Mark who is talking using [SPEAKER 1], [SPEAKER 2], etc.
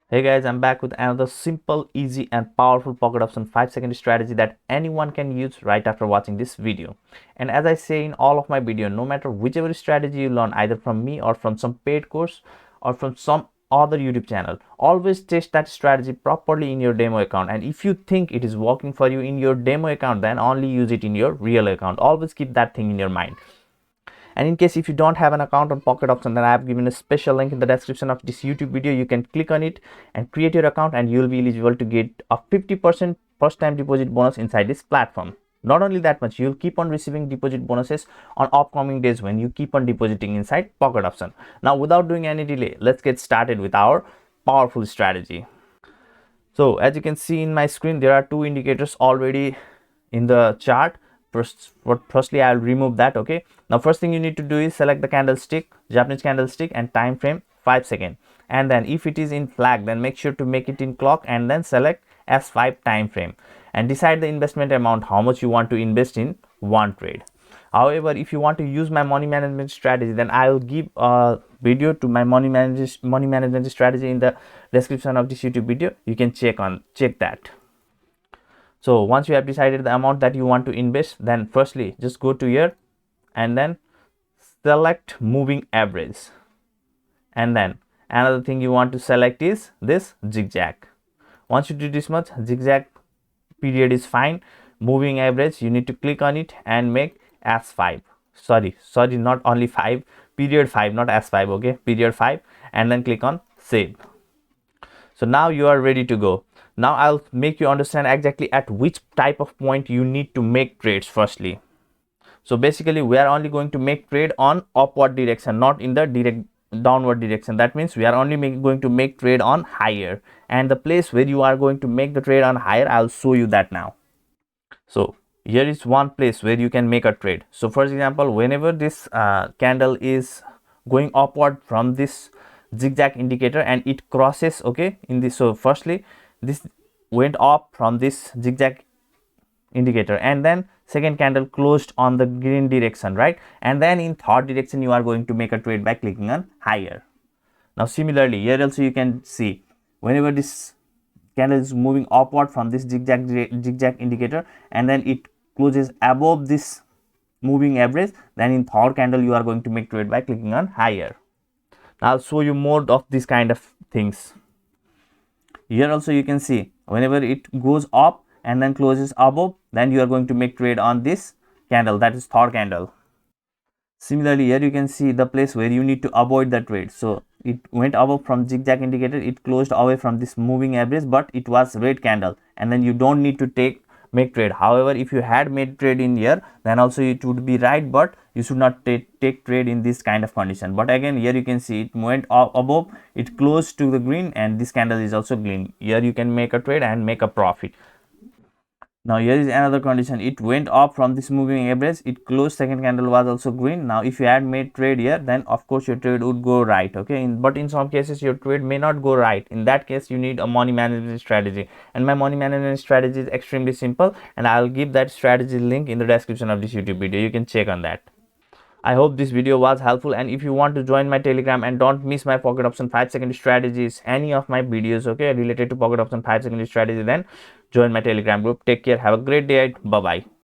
[SPEAKER 1] Hey guys, I'm back with another simple, easy and powerful pocket option 5-second strategy that anyone can use right after watching this video. And as I say in all of my videos, no matter whichever strategy you learn either from me or from some paid course or from some other YouTube channel, always test that strategy properly in your demo account. And if you think it is working for you in your demo account, then only use it in your real account. Always keep that thing in your mind. And in case if you don't have an account on Pocket Option, then I have given a special link in the description of this YouTube video. You can click on it and create your account, and you will be eligible to get a 50% first time deposit bonus inside this platform. Not only that much, you'll keep on receiving deposit bonuses on upcoming days when you keep on depositing inside Pocket Option. Now, without doing any delay, let's get started with our powerful strategy. So as you can see in my screen, there are two indicators already in the chart. Firstly, I'll remove that. Okay, now first thing you need to do is select the candlestick, Japanese candlestick, and time frame 5 seconds. And then if it is in flag, then make sure to make it in clock and then select S5 time frame and decide the investment amount, how much you want to invest in one trade. However, if you want to use my money management strategy, then I will give a video to my money management strategy in the description of this YouTube video. You can check that. So once you have decided the amount that you want to invest, then firstly just go to here and then select moving average, and then another thing you want to select is this zigzag. Once you do this much, zigzag period is fine. Moving average, you need to click on it and make S5. Sorry, not only 5, period 5, not S5. Okay, period 5, and then click on save. So now you are ready to go. Now I'll make you understand exactly at which type of point you need to make trades firstly. So basically we are only going to make trade on upward direction, not in the direct downward direction. That means we are only going to make trade on higher, and the place where you are going to make the trade on higher, I'll show you that now. So here is one place where you can make a trade. So for example, whenever this candle is going upward from this zigzag indicator and it crosses, okay, in this, so firstly this went up from this zigzag indicator, and then second candle closed on the green direction, right? And then in third direction you are going to make a trade by clicking on higher. Now similarly here also you can see whenever this candle is moving upward from this zigzag indicator and then it closes above this moving average, then in third candle you are going to make trade by clicking on higher. Now I'll show you more of these kind of things. Here also you can see whenever it goes up and then closes above, then you are going to make trade on this candle, that is third candle. Similarly here you can see the place where you need to avoid the trade. So it went above from zigzag indicator, it closed away from this moving average, but it was red candle, and then you don't need to make trade. However, if you had made trade in here, then also it would be right, but you should not take trade in this kind of condition. But again here you can see it went up above, it closed to the green, and this candle is also green. Here you can make a trade and make a profit. Now here is another condition, it went up from this moving average, it closed, second candle was also green. Now if you had made trade here, then of course your trade would go right, okay, but in some cases your trade may not go right. In that case you need a money management strategy, and my money management strategy is extremely simple, and I'll give that strategy link in the description of this YouTube video. You can check on that. I hope this video was helpful, and if you want to join my Telegram and don't miss my pocket option 5-second strategies, any of my videos, okay, related to pocket option 5-second strategy, then join my Telegram group. Take care, have a great day. Bye bye.